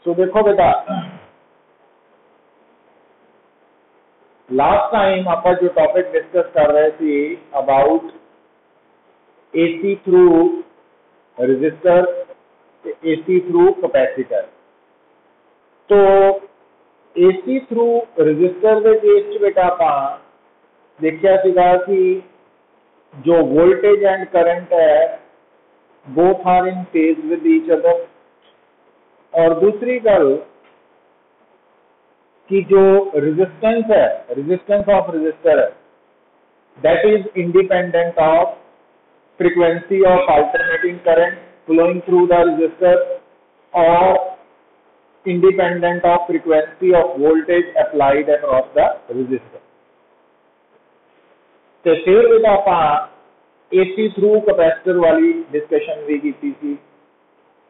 तो देखो बेटा, लास्ट टाइम आप जो टॉपिक डिस्कस कर रहे थे about AC through resistor, AC through capacitor. तो एसी थ्रू रजिस्टर के केस च बेटा आप देखिया सीगा कि जो वोल्टेज एंड करंट है both are in phase with each other. और दूसरी गल कि जो रेजिस्टेंस है, रेजिस्टेंस ऑफ रजिस्टर है, that is independent of frequency of alternating current flowing through the resistor और independent of frequency of voltage applied across the resistor। तो फिर बेटा आप एसी थ्रू कैपेसिटर वाली डिस्कशन भी की थी।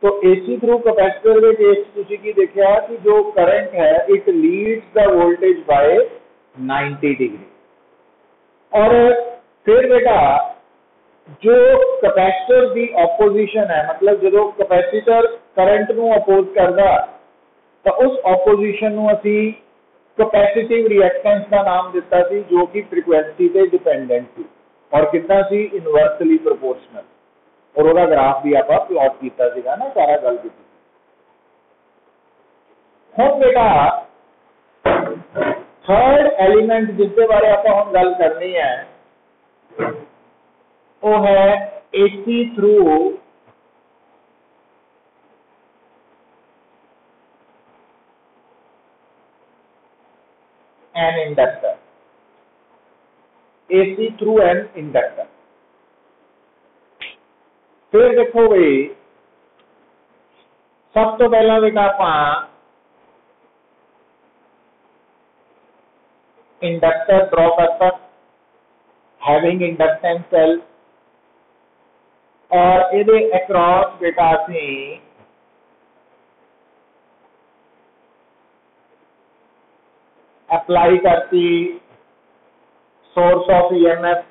तो एसी थ्रू कैपेसिटर के केस तुसी की देखिया कि जो करंट है it leads the voltage bye 90 degree. और फिर बेटा जो कैपेसिटर की ऑपोजिशन है, मतलब जो कैपेसिटर करंट नू अपोज करदा तो उस ऑपोजिशन नू असी कैपेसिटिव रिएक्टेंस का नाम दिता सी, जो कि फ्रीक्वेंसी पे डिपेंडेंट थी और कितना सी इनवर्सली प्रोपोर्शनल। और उसका ग्राफ भी आप प्लॉट किया सीगा ना, सारा गल की। हुण बेटा थर्ड एलिमेंट जिसके बारे आप हम गल करनी है वो है AC through an inductor. AC through an inductor. फिर देखो भाई, सब तो पहला बेटा आप इंडक्टर ड्रॉ करता हैविंग इंडक्टेंस सेल और इहदे अक्रॉस बेटा असी अप्लाई करती सोर्स ऑफ ईएमएफ।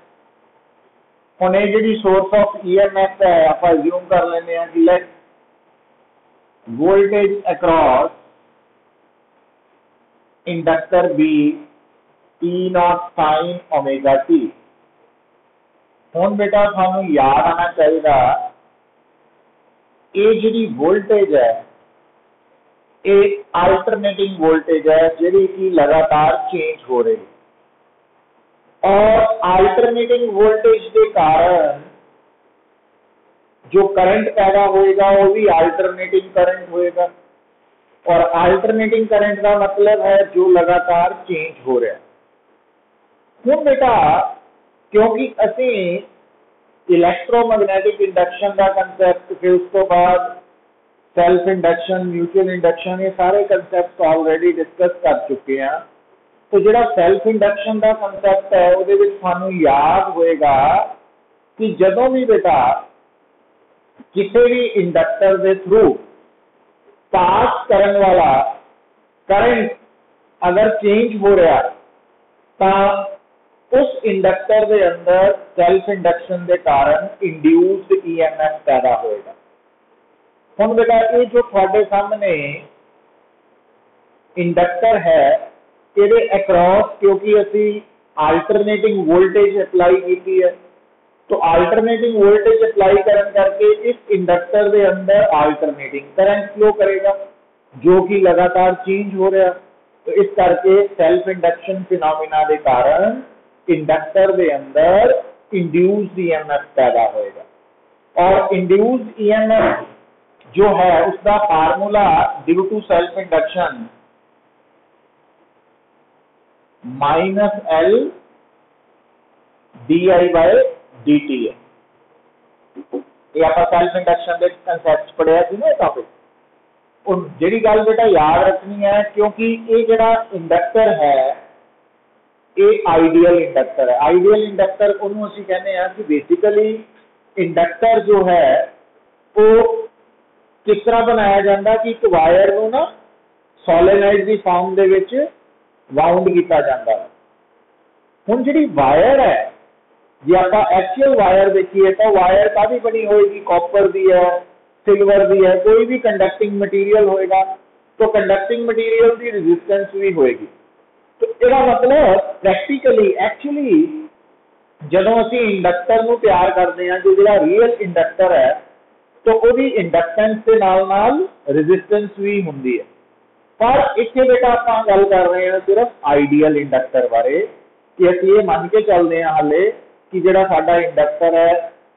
हुण ये जी सोर्स ऑफ ईएमएफ है आप अज्यूम कर लेने कि let voltage across inductor be E nought sine omega t. हुण बेटा थानू याद आना चाहिए ये जी वोल्टेज है ये अल्टरनेटिंग वोल्टेज है जी कि लगातार चेंज हो रही है। और अल्टरनेटिंग वोल्टेज के कारण जो करंट पैदा होएगा वो भी अल्टरनेटिंग करंट होएगा। और अल्टरनेटिंग करंट का मतलब है जो लगातार चेंज हो रहा है। हुण बेटा क्योंकि असी इलैक्ट्रोमैग्नेटिक इंडक्शन का कंसैप्ट, फिर उस तो बाद सेल्फ इंडक्शन, म्यूचुअल इंडक्शन, ये सारे कंसैप्ट ऑलरेडी डिस्कस कर चुके हैं। तो जो सेल्फ इंडक्शन का कंसैप्ट है वो सानू याद होएगा कि जदों भी बेटा किसी भी इंडक्टर के थ्रू पास करने वाला करंट अगर चेंज हो रहा तो उस इंडक्टर के अंदर सेल्फ इंडक्शन के कारण इंड्यूस्ड ईएमएफ पैदा होएगा। हुण बेटा ये जो थोड़े सामने इंडक्टर है ये अक्रॉस क्योंकि असी अल्टरनेटिंग वोल्टेज अप्लाई की है, तो अल्टरनेटिंग वोल्टेज अप्लाई करने करके इस इंडक्टर के अंदर अल्टरनेटिंग करंट फ्लो करेगा जो कि लगातार चेंज हो रहा। तो इस करके सेल्फ इंडक्शन फिनोमिना के कारण इंडक्टर के अंदर इंड्यूस्ड ईएमएफ पैदा होएगा। और इंड्यूस्ड ईएमएफ जो है उसका formula due to self induction minus L D I by D T है। ये आप सेल्फ इंडक्शन के कंसैप्ट पढ़िया थी ना टॉपिक। और जी गल बेटा याद रखनी है क्योंकि ये जड़ा इंडक्टर है ये आइडियल इंडक्टर है। आइडियल इंडक्टर उन्होंने असीं कहने हैं कि बेसिकली इंडक्टर जो है वो किस तरह बनाया जाता कि एक वायर को ना सोलेनॉइड की फॉर्म दे विच वाउंड किया जाता है। हुण जिहड़ी वायर है जे आपां एक्चुअल वायर देखिए तो वायर कादी बनी होएगी, कॉपर दी है, सिल्वर दी है, कोई भी कंडक्टिंग मटीरियल होएगा। तो कंडक्टिंग मटीरियल की रेजिस्टेंस भी होएगी। तो ਇਹਦਾ मतलब प्रैक्टिकली एक्चुअली ਜਦੋਂ ਅਸੀਂ इंडक्टर ਨੂੰ ਤਿਆਰ ਕਰਦੇ ਹਾਂ, जो ਜਿਹੜਾ ਰੀਅਲ इंडक्टर है तो ਉਹਦੀ इंडक्टेंस ਦੇ ਨਾਲ रेजिस्टेंस भी ਹੁੰਦੀ है। पर इतने बेटा आप गल कर रहे हैं सिर्फ आइडियल इंडक्टर बारे कि असं ये मान के चलते हैं हाले कि जो साडा इंडक्टर है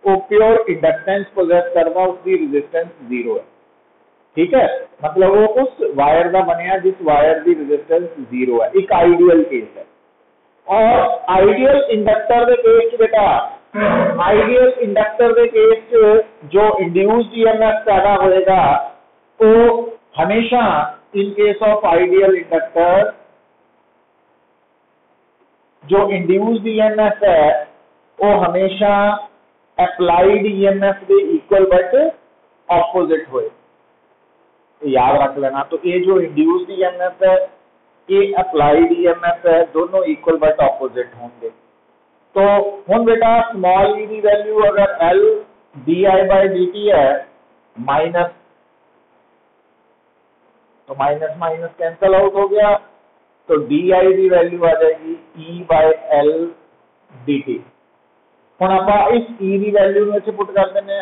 वो प्योर इंडक्टेंस पोजेस करता, उसकी रेजिस्टेंस 0 है। ठीक है, मतलब वो उस वायर का बनया जिस वायर की रेजिस्टेंस 0 है, एक आइडियल केस है। और आइडियल इंडक्टर के केस बेटा, आइडियल इंडक्टर के केस जो इंड्यूस्ड ईएमएफ पैदा होएगा वो हमेशा in case of ideal inductor जो induced EMF है वो हमेशा applied EMF के equal but opposite होए, याद रख लेना। तो ये जो induced EMF है ये applied EMF है, दोनों equal but opposite होंगे। तो हम बेटा स्मॉल e की वैल्यू अगर L di/dt है माइनस, तो माइनस माइनस कैंसल आउट हो गया, तो डी आई की वैल्यू आ जाएगी E/L dt। हम आप इस E की वैल्यू में पुट कर देने,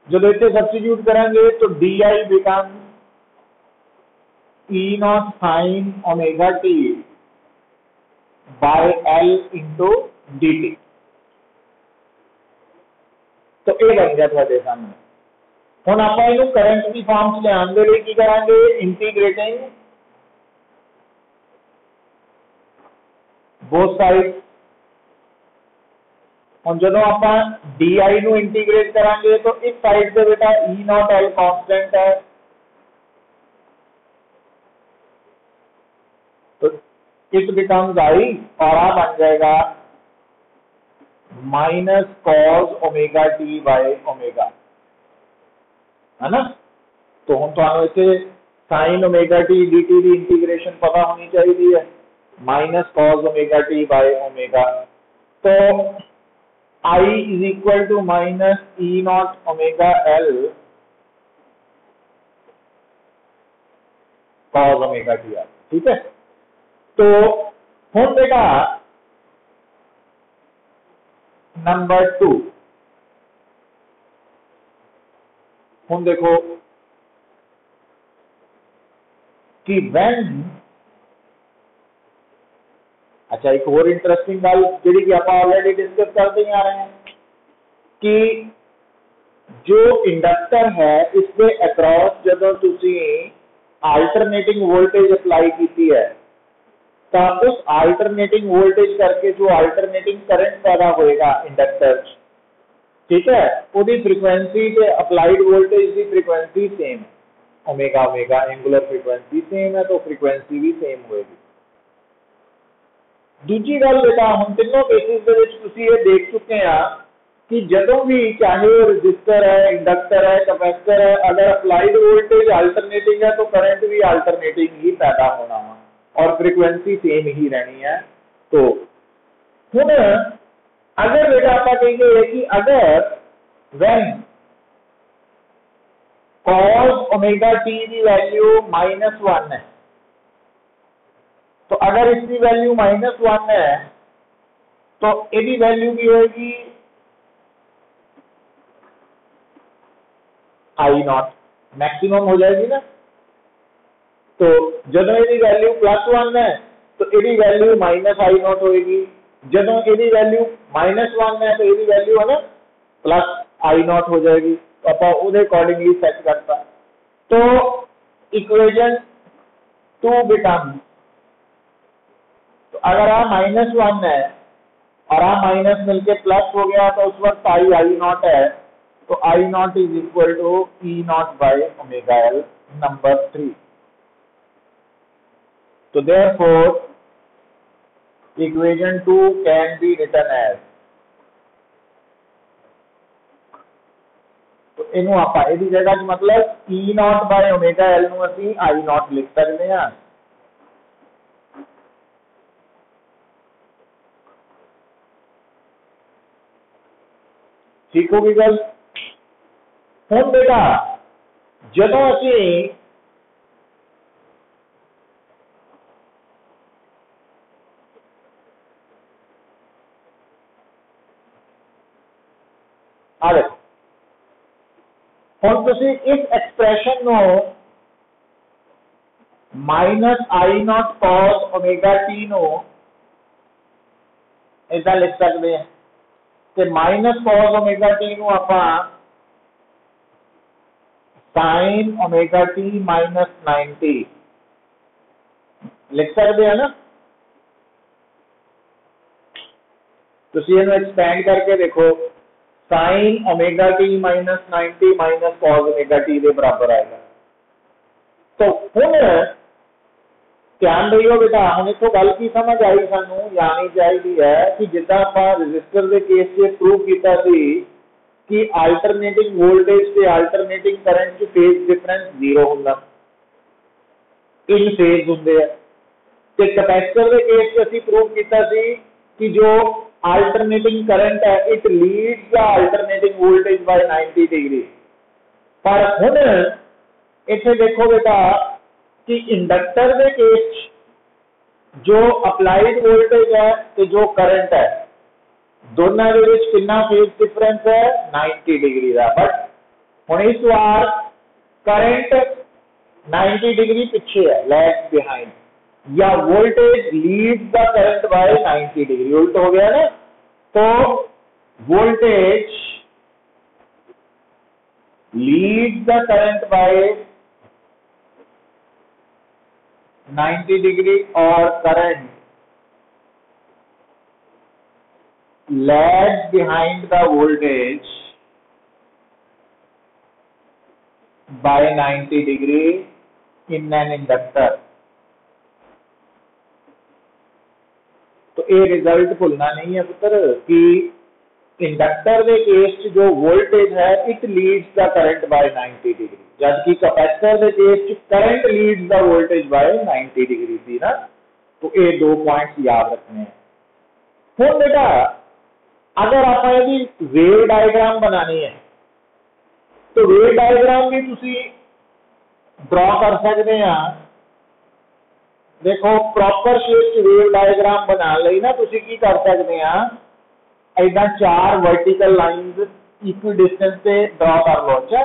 जो इतने सब्सटीट्यूट करेंगे तो D I become E0 sin omega t by L into dt। तो ये बन गया थोड़े सामने। हम आप करंट की फॉर्म च लियाने लिए की करांगे, इंटीग्रेटिंग बोथ साइड। हम जो आप डी आई नू इंटीग्रेट करांगे तो इस साइड से बेटा E0 L कांस्टेंट है, तो इट बिकम्स आई और आ बन जाएगा minus cos omega t by omega, है ना। तो हम तो इसे sine omega t d t की इंटीग्रेशन पता होनी चाहिए है, minus cos omega t by omega. तो I is equal to minus E0 omega L cos omega t. ठीक है, तो हम बेटा नंबर 2 हम देखो कि व्हेन, अच्छा एक और इंटरेस्टिंग गल जी आप ऑलरेडी डिस्कस करते ही आ रहे हैं कि जो इंडक्टर है इसके अक्रॉस जब तुसी अल्टरनेटिंग वोल्टेज अप्लाई की है तो उस अल्टरनेटिंग वोल्टेज करके जो अल्टरनेटिंग करंट पैदा होएगा इंडक्टर, ठीक है, उसकी फ्रीक्वेंसी ते अप्लाइड वोल्टेज की फ्रीक्वेंसी सेम है, omega omega angular frequency same है तो फ्रीक्वेंसी भी सेम होएगी। दूसरी गल बेटा हम तीनों केसेस दे विच तुसी ये देख चुके हैं कि जदों भी चाहे वो रजिस्टर है, इंडक्टर है, कैपेसिटर है, अगर अप्लाइड वोल्टेज अल्टरनेटिंग है तो करंट भी अल्टरनेटिंग ही पैदा होना है और फ्रीक्वेंसी सेम ही रहनी है। तो हुण अगर बेटा आप कहेंगे कि अगर व्हेन कॉस ओमेगा टी की वैल्यू -1 है, तो अगर इसकी वैल्यू -1 है तो इसकी वैल्यू की होगी I0 मैक्सिमम हो जाएगी ना। तो जब यदि वैल्यू +1 है तो यदि वैल्यू -I0 होगी, जब यदि वैल्यू -1 है तो यदि वैल्यू है ना +I0 हो जाएगी। तो आप उस अकॉर्डिंगली सेट करता। तो इक्वेशन 2 बिकम, तो अगर आ -1 है और आ माइनस मिलके प्लस हो गया तो उस वक्त I0 है, तो I0 is equal to E0 by omega L। Number 3, तो therefore equation 2 can be written as, तो इनू आप इहदी जगह मतलब E0 बाय ओमेगा L नू असीं I0 लिख सकते हैं। ठीक होगी गल। हुण बेटा जदों असीं आ देखो हुण तुसीं इस एक्सप्रैशन नो minus I nought cos omega t नो इदा लिख सकते हैं कि माइनस कॉस ओमेगा टी नो आपां साइन ओमेगा टी माइनस 90 लिख सकते हैं ना। तुसीं इहनूं एक्सपैंड करके देखो sign omega t minus 90 minus cos omega T के बराबर आएगा। तो हुण ध्यान दियो बेटा हम इतों गल की समझ आई सानू यानी चाहिए है कि जिदा आप रजिस्टर के केस से प्रूव किया कि अल्टरनेटिंग वोल्टेज से अल्टरनेटिंग करंट च फेज डिफरेंस 0 होंदा इन फेज होंदे है। ते कैपेसिटर के केस से असीं प्रूव किया कि जो अल्टरनेटिंग करंट है it leads the alternating voltage bye 90 degree. पर हुण इत्थे देखो बेटा कि इंडक्टर के केस जो अप्लाइड वोल्टेज है तो जो करंट है दोनों के विच कितना फेज डिफरेंस है 90 डिग्री का। बट हुण इस बार करंट 90 डिग्री पीछे है लैग बिहाइंड या voltage leads the current by 90 degree उल्ट हो गया ना। तो voltage leads the current by 90 degree और current lags behind the voltage by 90 degree in an inductor। तो ये रिजल्ट भूलना नहीं है पुत्र कि इंडक्टर के केस जो वोल्टेज है it leads the current by 90 degree जबकि कैपेसिटर के case current leads the voltage bye 90 degree थी ना। तो ये 2 पॉइंट्स याद रखने हैं। हुण बेटा अगर आप वेव डायग्राम बनानी है तो वेव डायग्राम भी तुसी ड्रॉ कर सकते हैं। देखो प्रॉपर शेप वेव डायग्राम बनाने लई ना तुसी की कर सकते हैं ऐसा 4 वर्टिकल लाइंस इक्वी डिस्टेंस से ड्रॉ कर लो। अच्छा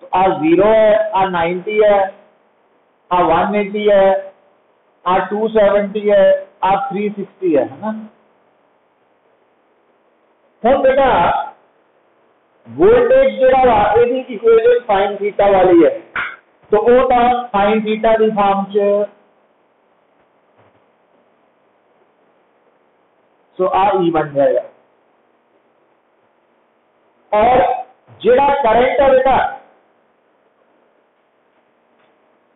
तो आ 0 है आ 90 है आ 180 है आ 270 है आ 360 है ना। हुण बेटा वोल्टेज जोड़ा ये इक्वेशन साइन थीटा वाली है तो वो साइन थीटा की फॉर्म च सो आ ई बन जाएगा। और जेड़ा करंट है बेटा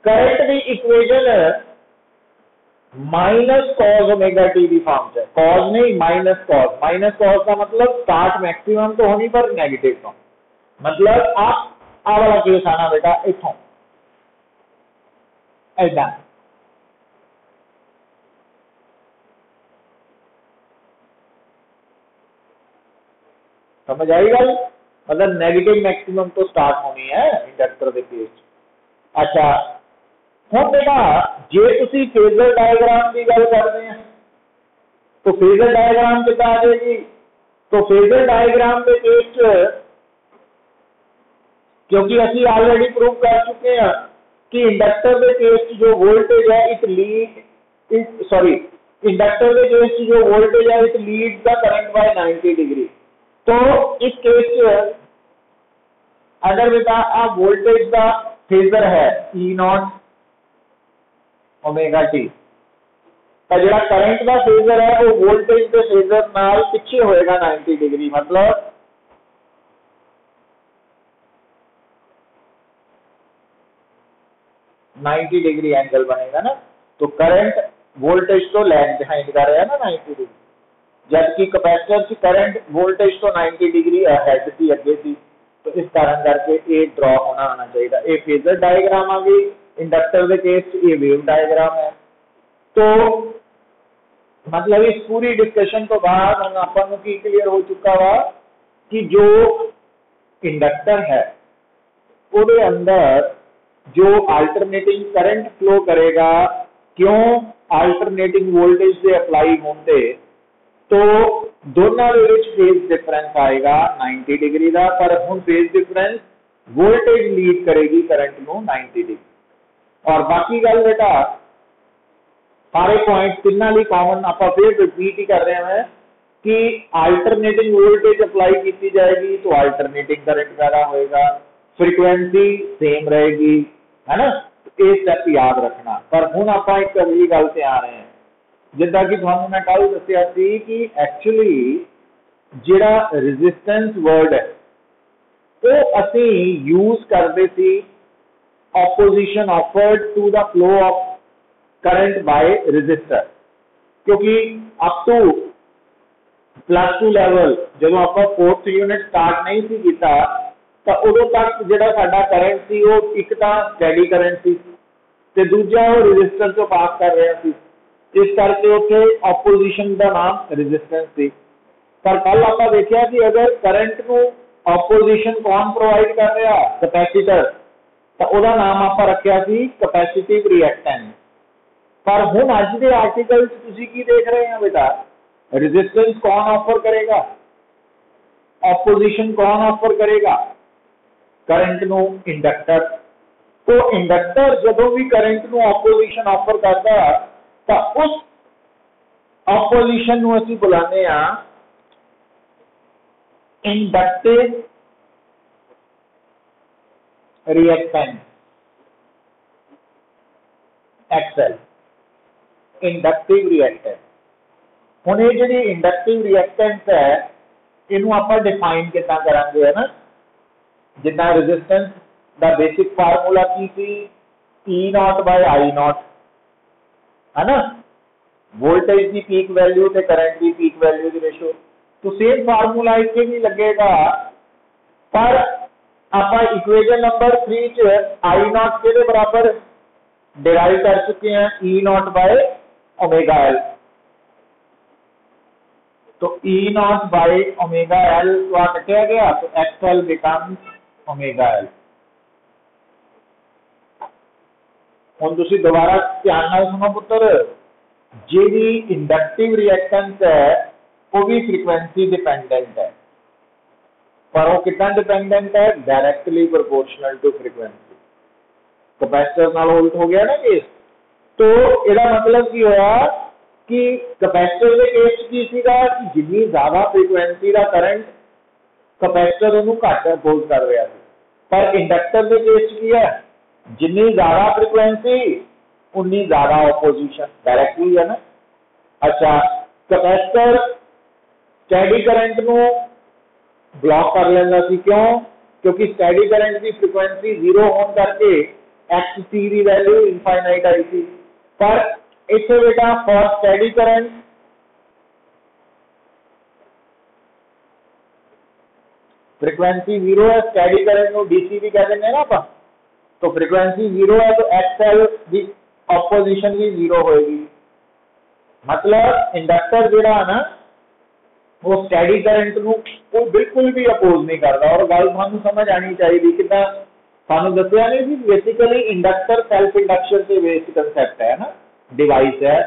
करंट की equation minus cos omega T की फॉर्म से कॉस नहीं माइनस कॉस का मतलब स्टार्ट मैक्सिमम तो होनी पर नेगेटिव तो मतलब आप आ वाला केस आना बेटा इथों ऐसा समझ आई गल मतलब नेगेटिव मैक्सिमम तो स्टार्ट होनी है इंडक्टर के केस। अच्छा हम बेटा जे तुसी फेजर डायग्राम की गल करते हैं तो फेजर डायग्राम कितना आ जाएगी। तो फेजर डायग्राम के केस क्योंकि असी ऑलरेडी प्रूव कर चुके हैं कि इंडक्टर के केस जो वोल्टेज है इट लीड सॉरी इंडक्टर के केस जो वोल्टेज है it lead the current by 90 degree. तो इस केस अगर बेटा आप वोल्टेज का फेजर है ई नॉट ओमेगा टी तो जो करंट का फेजर है वो वोल्टेज के फेजर नाल पीछे होएगा 90 डिग्री मतलब नाइन्टी डिग्री एंगल बनेगा ना। तो करंट वोल्टेज तो लैग बिहाइंड कर रहा है ना 90 डिग्री जबकि कैपेसिटर की करंट वोल्टेज तो 90 डिग्री अहेड थी अगे थी। तो इस कारण करके ये ड्रॉ होना आना चाहिए। ये फेजर डायग्राम आ गई इंडक्टर के केस ये वेव डायग्राम है। तो मतलब इस पूरी डिस्कशन तो बाद हम अपन की क्लियर हो चुका वा कि जो इंडक्टर है उसके अंदर जो अल्टरनेटिंग करंट फ्लो करेगा क्यों अल्टरनेटिंग वोल्टेज से अप्लाई होते तो दोनों के फेज डिफरेंस आएगा 90 डिग्री का, पर हुण फेज डिफरेंस वोल्टेज लीड करेगी करंट नू 90 डिग्री। और बाकी गल बेटा सारे पॉइंट तिना ली कॉमन आप फिर रिपीट ही कर रहे हैं कि अल्टरनेटिंग वोल्टेज अप्लाई की जाएगी तो अल्टरनेटिंग करंट पैदा होएगा, फ्रीक्वेंसी सेम रहेगी, है ना। ये स्टेप याद रखना। पर हुण आप एक अगली गल ते आ रहे हैं, जिद्दां कि तुहानूं मैं कल दस्सिया सी कि एक्चुअली जिहड़ा रेजिस्टेंस वर्ड है वो असी यूज करते सी opposition offered to the flow of current by resistor, क्योंकि अप टू +2 लैवल जो आप 4th यूनिट स्टार्ट नहीं सी कीता तो उदों तक जिहड़ा साडा करंट सी वो एक तो स्टैडी करंट सी ते दूजा वो रेजिस्टर चों पास कर रहा सी, इस करके उत्थे ऑपोजिशन का नाम रेजिस्टेंस सी। पर कल आप देखिया कि अगर करंट को ऑपोजिशन कौन प्रोवाइड कर रहा, कैपेसिटर, तो उसका नाम आप रखिया सी कैपेसिटिव रिएक्टेंस। पर हुण अज के आर्टिकल तुसीं की देख रहे हैं बेटा, रेजिस्टेंस कौन ऑफर करेगा, ऑपोजिशन कौन ऑफर करेगा, करंट नू इंडक्टर। तो इंडक्टर जदों भी करंट नू ऑपोजिशन ऑफर करता तो उस ऑपोजिशन नू असीं बुलाने आ inductive reactance, XL, inductive reactance. हुण ये जिहड़ी इंडक्टिव रिएक्टेंस है इनू आपां डिफाइन किदां करांगे, है ना। जिद्दां रेजिस्टेंस दा बेसिक फार्मूला की सी E0/I0, है ना, वोल्टेज की पीक वैल्यू ते करंट की पीक वैल्यू की रेशो। तो सेम फार्मूला इत्थे भी लगेगा, पर आप इक्वेशन नंबर 3 च I0 के बराबर डिराइव कर चुके हैं E0/ωL। तो E0/ωL तो आ कटिया गया तो XL बिकम्स ωL। हुण तुसीं दोबारा ध्यान नाल सुनो पुत्र, जिहड़ी इंडक्टिव रिएक्टेंस है वो भी फ्रीक्वेंसी डिपेंडेंट है, पर वो कितना डिपेंडेंट है, directly proportional to frequency. Capacitor नाल उल्ट हो गया ना केस। तो इसका मतलब की होया कि कैपेसिटर के केस की सीगा कि जितनी ज्यादा फ्रीक्वेंसी का करंट कैपेसिटर उन्होंने घट अपोज कर रहा है, पर इंडक्टर के केस की है जितनी ज्यादा फ्रीक्वेंसी उन्नी ज्यादा ऑपोजिशन, डायरेक्टली है ना। अच्छा, कैपेसिटर स्टैडी करंट नू ब्लॉक कर लेंदा सी, क्यों, क्योंकि स्टैडी करंट की फ्रीक्वेंसी 0 होने करके XC की वैल्यू इनफाइनाइट आई थी। पर इसे बेटा फॉर स्टैडी करंट फ्रीक्वेंसी 0 है, स्टैडी करंट को DC भी कह देंगे ना आप। तो फ्रीक्वेंसी 0 है तो XL की ऑपोजिशन भी 0 होगी, मतलब इंडक्टर जोड़ा है ना वो स्टैडी करंट को बिल्कुल भी अपोज नहीं करता। और गल थानू समझ आनी चाहिए कि सानू दसिया नहीं कि बेसिकली इंडक्टर सेल्फ इंडक्शन से बेस्ड कंसैप्ट है ना, डिवाइस है।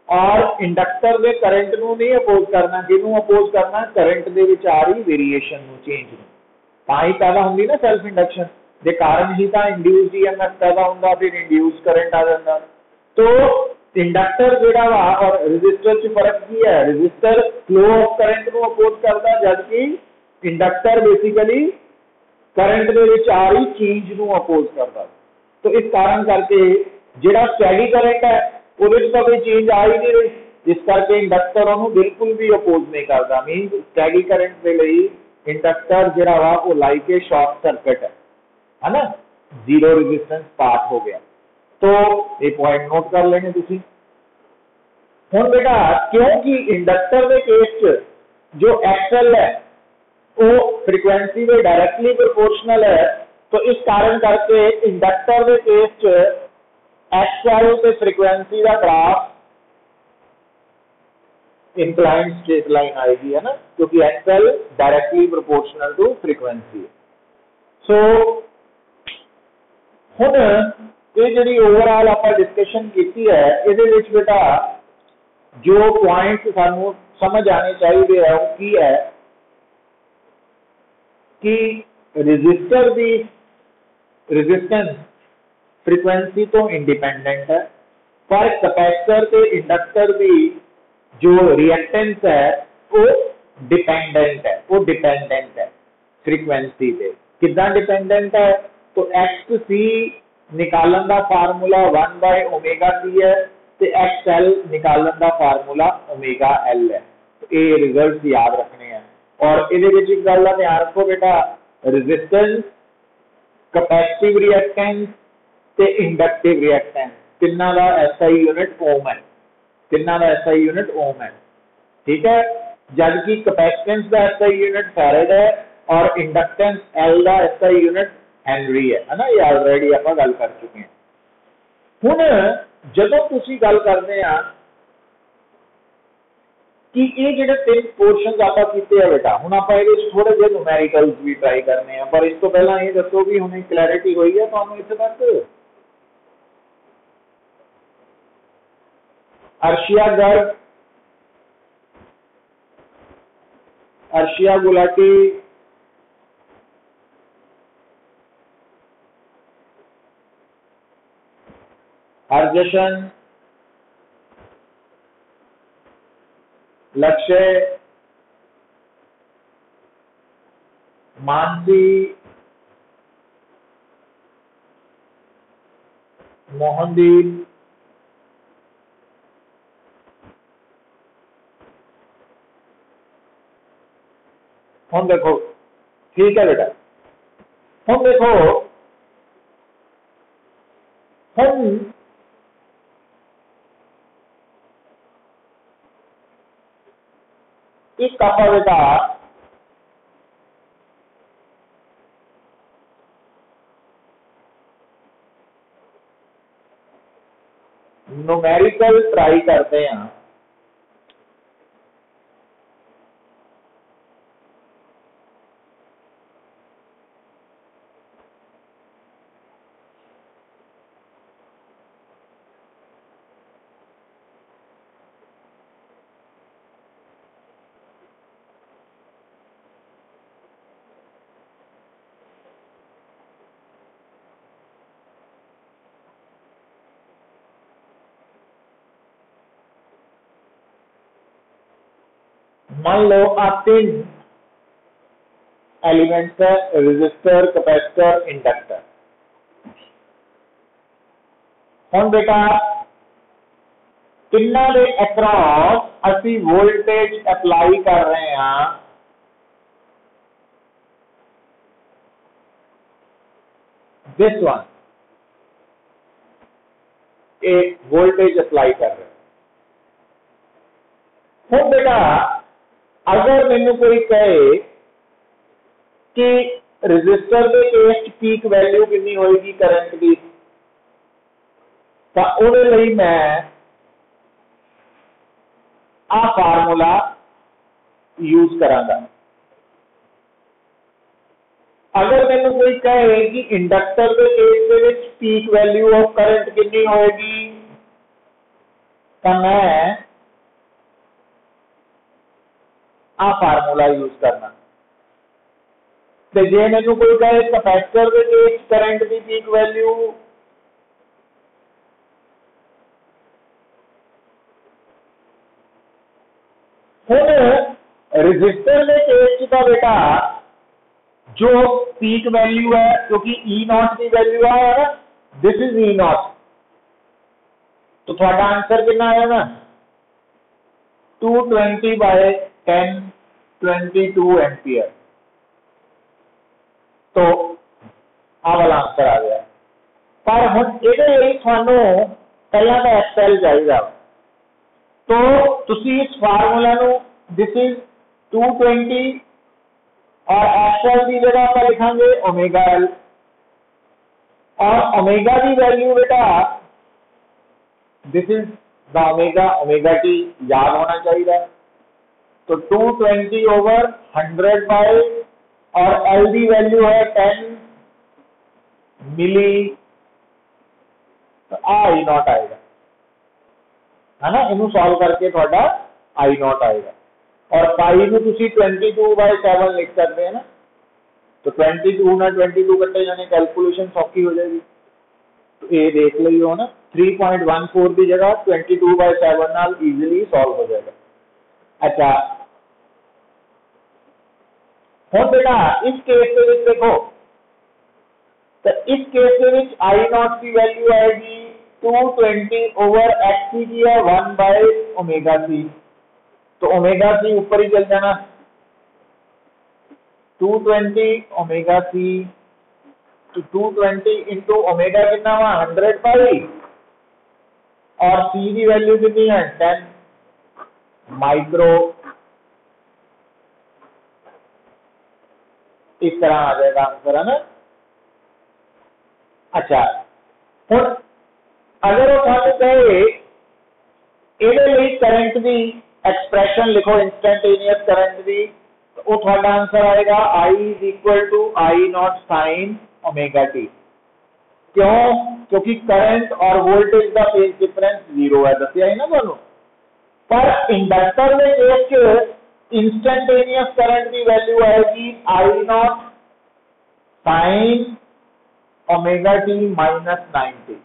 और इंडक्टर के करंट नू नहीं अपोज करना, किनू अपोज करना, करंट दे विच आ रही वेरीएशन नू, चेंज नू, तां ही पैदा हुंदी ना सेल्फ इंडक्शन। दे कारण ही तां इंड्यूस्ड ईएमएफ पैदा हुंदा, फिर इंड्यूस करंट आ जांदा। तो इंडक्टर जोड़ा वा और रेजिस्टर च फर्क की है, रेजिस्टर फ्लो ऑफ करंट को अपोज करता, जबकि इंडक्टर बेसिकली करंट दे विच आ रही चेंज को अपोज करता। तो इस कारण करके जिहड़ा स्टैडी करंट है ਉਹਦੇ तो कोई चेंज आ ही नहीं रही, इस करके इंडक्टर ਉਹਨੂੰ बिल्कुल भी अपोज नहीं करता। मीन स्टैडी करंट के लिए इंडक्टर जिहड़ा वा वो लाइक ए शॉर्ट सर्किट है ना, जीरो रेजिस्टेंस पार्ट हो गया। तो ये पॉइंट नोट कर लेंगे तुसी। हुण बेटा क्योंकि इंडक्टर के केस च जो XL है वो फ्रीक्वेंसी में डायरेक्टली प्रोपोर्शनल है, तो इस कारण करके इंडक्टर के केस च XL ते फ्रीक्वेंसी का ग्राफ इंक्लाइंड स्ट्रेट लाइन आएगी, है ना, क्योंकि XL directly proportional to frequency. So हुण ये जी ओवरऑल आप डिस्कशन की है, ये बेटा जो पॉइंट सानू समझ आने चाहिए है वो की है कि रजिस्टर की रेजिस्टेंस फ्रीक्वेंसी तो इंडिपेंडेंट है, पर कैपेसिटर ते इंडक्टर की जो रिएक्टेंस है वो डिपेंडेंट है फ्रीक्वेंसी पे। कितना डिपेंडेंट है? तो एक्स सी निकालन का फार्मूला 1/ω_c है, तो एक्स एल निकालन का फार्मूला ω_l है। तो ये रिजल्ट याद रखने हैं। और ये गल का ध्यान रखो बेटा, रेजिस्टेंस, कैपेसिटिव रिएक्टेंस ते इंडक्टिव रिएक्टेंस तिना का एसआई यूनिट ओम है, तिना का एसआई यूनिट ओम है, ठीक है। जबकि कैपेसिटेंस का एसआई यूनिट फैराड है और इंडक्टेंस एल का एसआई यूनिट हेनरी है ना। ये ऑलरेडी आप गल कर चुके हैं। हुण जदों तुसीं गल करदे आ कि ये जिहड़े 3 पोर्शनस आपां कीते आ बेटा, हुण आपां इहदे विच थोड़े जिहे न्यूमेरिकल्स भी ट्राई करने आ, पर इस तो पहला ये दसो भी हुणे क्लैरिटी होई है तुहानूं इत्थे तक? अर्शिया गर्ग, अर्शिया गुलाटी, हरजशन, लक्ष्य, मानसी, मोहनदीप, हम देखो ठीक है बेटा, हम देखो हम एक कहा बेटा न्यूमेरिकल ट्राई करते हैं। मान लो आप 3 एलिमेंट्स है, रजिस्टर, कैपेसिटर, इंडक्टर। हम बेटा तिना दे अक्रॉस असी वोल्टेज अप्लाई कर रहे हैं, दिस वन, एक वोल्टेज अप्लाई कर रहे हैं। हम बेटा अगर मैनू कोई कहे कि रजिस्टर के केस पीक वैल्यू कितनी होगी करंट की, तो उहदे लई मैं आ फार्मूला यूज करांगा। अगर मैनू कोई कहे कि इंडक्टर के case they which peak value of current कितनी होगी, तो मैं आ फार्मूला यूज करना। तो जे मैनू कोई कहे कैपेसिटर के केस करंट की पीक वैल्यू, हुण रजिस्टर के केस का बेटा जो पीक वैल्यू है, क्योंकि ई नॉट की वैल्यू आया ना, दिस इज ई नॉट, तो थोड़ा आंसर कितना आया ना 220/10 22 एम्पियर। तो आ वाला आंसर आ गया। पर हुण इहदे लई तुहानू पहला तो एक्सएल चाहिए, तो तुसी इस फार्मूला नू दिस इज 220 और एक्सएल की जगह पर लिखांगे ω_l, और ओमेगा की वैल्यू बेटा दिस इज द ω_t याद होना चाहिए। तो 220/100 और एल की वैल्यू है 10 मिली, तो आ ही नॉट आएगा। है ना, इनू सॉल्व करके थोड़ा आई नॉट आएगा। और पाई नू तुसी 22/7 लिख सकते हैं ना, तो 22 ना 22 कट्टे जाने कैलकुलेशन सौखी हो जाएगी। तो ये देख लियो ना, 3.14 की जगह 22/7 नाल इजीली सॉल्व हो जाएगा। अच्छा हुण बेटा इस केस के विच देखो, तो इस केस के विच आई नॉट की वैल्यू आएगी 220/x की है 1/ω_c। तो ω_c ऊपर ही चल जाना, 220 ω_c, तो 220 इंटू ओमेगा कितना हुआ 100 पाई, और c की वैल्यू कितनी है 10 माइक्रो। इस तरह आ जाएगा आंसर, है ना। अच्छा हुण अगर वो थानू कहे इहदे लई करंट दी एक्सप्रैशन लिखो इंस्टैंटेनियस करंट दी, तो वो थोड़ा आंसर आएगा I = I0 sin ω_t। क्यों? क्योंकि करंट और वोल्टेज का फेज डिफरेंस 0 है, दसिया ही ना तुहानू। पर इंडक्टर में केस इंस्टैंटेनियस करंट की वैल्यू आएगी I0 sin ω_t -90,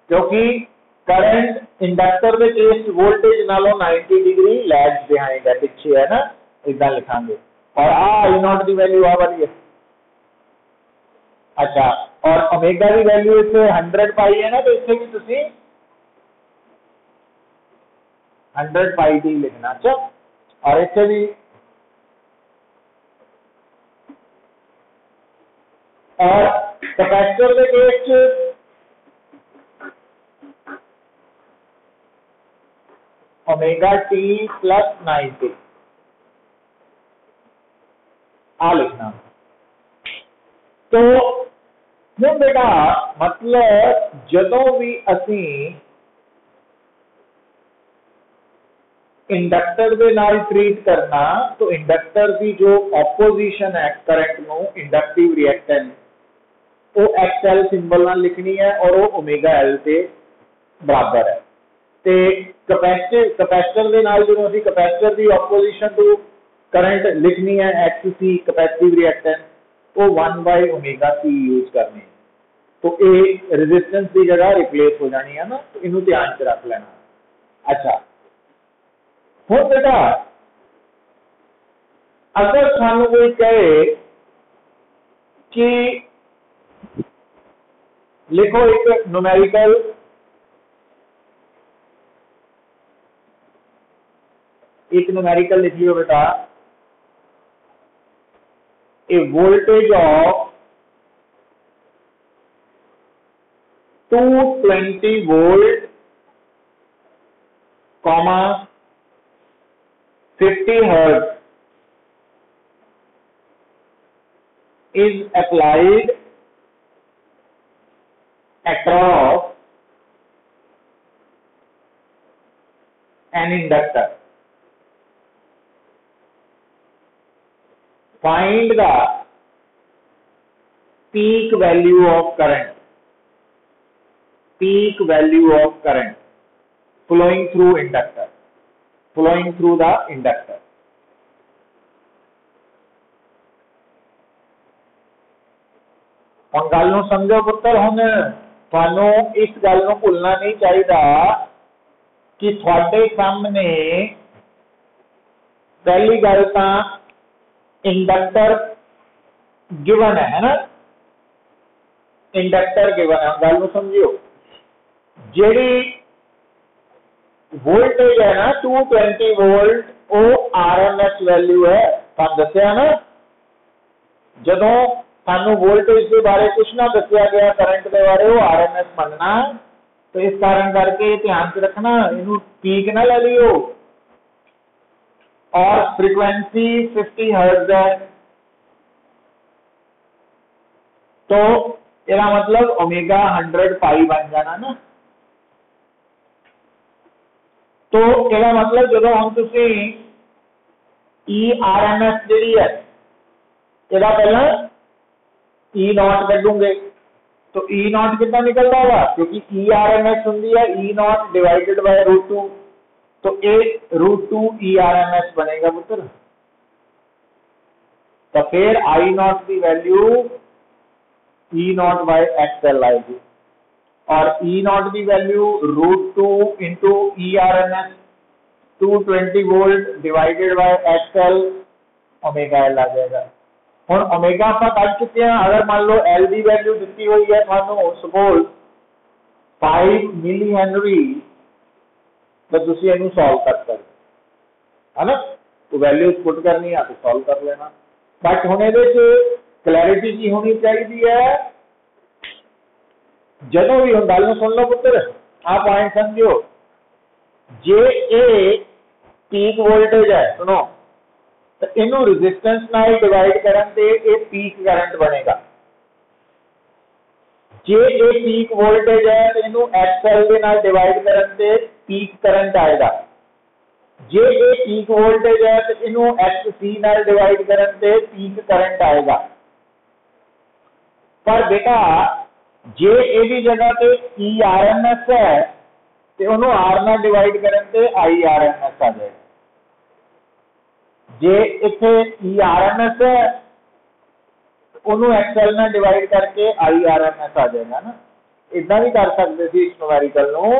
क्योंकि करंट इंडक्टर में केस वोल्टेज नालों 90 डिग्री लैग बिहाइंड है, पीछे है ना, इदा लिखांगे। और I0 की वैल्यू आ वाली है। अच्छा और ओमेगा की वैल्यू इसे 100 पाई है ना, तो इसे भी तुसी 100 पाई टी लिखना। अच्छा और इसे भी, और कैपेसिटर के केस ω_t + 90 आ लिखना। तो हुण बेटा मतलब जदों भी असी इंडक्टर दे नाल ट्रीट करना, तो इंडक्टर की जो ऑपोजिशन है करंट नू, इंडक्टिव रिएक्टेंस, वो XL सिंबल नाल लिखनी है और वो ω_L के बराबर है। ते कैपेसिटर दे नाल जदों असी कैपेसिटर की ऑपोजिशन टू करंट लिखनी है XC कैपेसिटिव रिएक्टेंस, तो 1/ω_c यूज करनी है। तो ये रेजिस्टेंस की जगह रिप्लेस हो जानी है ना, तो इनू ध्यान च रख लेना। अच्छा हुण बेटा अगर सानू कोई कहे कि लिखो एक न्यूमेरिकल, लिख लियो बेटा, ए voltage of 220 volt, 50 hertz is applied across an inductor. Find the peak value of current, flowing through the inductor. हुण गल नूं समझो पुत्तर, हुण तुहानूं इस गल नूं भुलना नहीं चाहिए कि तुहाडे सामने पहली गल तां इंडक्टर गिवन है ना, इंडक्टर गिवन है। गल नूं समझियो, जिहड़ी वोल्टेज है ना 220 वोल्ट, वो RMS वैल्यू है। तुहानूं दस्सिया ना, जदों सानू वोल्टेज के बारे कुछ ना दसिया गया, करंट के बारे, वो RMS मनना। तो इस कारण करके ध्यान च रखना, इनू पीक ना ले लियो। और फ्रीक्वेंसी 50 हर्ट्ज है, तो इसका मतलब ओमेगा 100 पाई बन जाना ना। तो इसका मतलब जो हम तुसी ERMS जी है, इसका पहला E0 कढूंगे, तो ई नॉट कितना निकलता होगा, क्योंकि ई आर एम एस होंगी है ई नॉट डिवाइडेड बाय √2, तो ए √2 ई आर एम एस बनेगा पुत्र। तो फिर आई नॉट की वैल्यू E naught by X L आएगी, और ई नॉट की वैल्यू √2 into E R M S 220 volt divided by X L omega L आ जाएगा। ਹੁਣ ओमेगा ਆਪਾਂ ਕੱਢ ਚੁੱਕੇ ਹਾਂ। अगर मान लो एल की वैल्यू दी हुई है ਤੁਹਾਨੂੰ सपोज 5 मिली हेनरी, तो ਤੁਸੀਂ ਇਹਨੂੰ सॉल्व कर सकते है ना, तो वैल्यूज पुट करनी है तो सॉल्व कर लेना। बट ਹੁਣ ਇਹਦੇ ਚ क्लैरिटी की होनी चाहिए है, ਜਦੋਂ भी ਹੁਣ ਗੱਲ ਨੂੰ सुन लो पुत्र, आ पॉइंट समझो, जे ए पीक वोल्टेज है सुनो, तो इनू रेजिस्टेंस नाल डिवाइड करन ते ये पीक करंट बनेगा। जे ये पीक वोल्टेज है तो इनू एक्सएल के नाल डिवाइड करन ते पीक करंट आएगा। जे ये पीक वोल्टेज है तो इनू एक्ससी नाल डिवाइड करन ते पीक करंट आएगा। पर बेटा जे ए जगह पे ई आर एम एस है तो उन्होंने आर नाल डिवाइड करन ते आई आर एम एस आ जाएगा। जे इत्थे ई आर एम एस है उन्होंने एक्सएल नाल डिवाइड करके आई आर एम एस आ जाएगा ना। इदा भी कर सकते थे इस न्यूमेरिकल नूं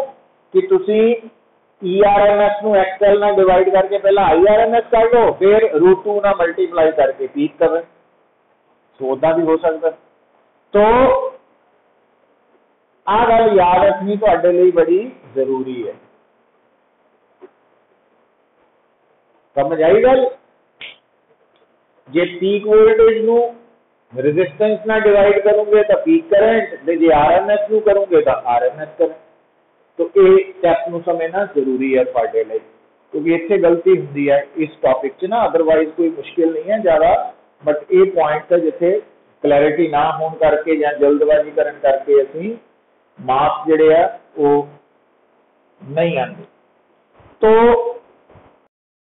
कि तुसी ई आर एम एस नूं एक्सएल नाल डिवाइड करके पहला आई आर एम एस कर लो, फिर √2 नाल मल्टीप्लाई करके पीक कर, सो उदा भी हो सकता। तो आ गल याद रखनी तुहाडे लई बड़ी जरूरी है। समझ आई गल? जे पीक वोल्टेज नू रेजिस्टेंस ना डिवाइड करोगे तो पीक करंट, जे आर एम एस नू करोगे तो आर एम एस करंट। तो ये स्टैप नू समझना जरूरी है तुहाडे लई, क्योंकि इत्थे गलती हुंदी है इस टॉपिक च ना। अदरवाइज कोई मुश्किल नहीं है ज़्यादा, बट ये पॉइंट है जिथे क्लैरिटी ना होने करके या जल्दबाजी करन करके असीं मार्क्स जिहड़े आ वो नहीं आते। तो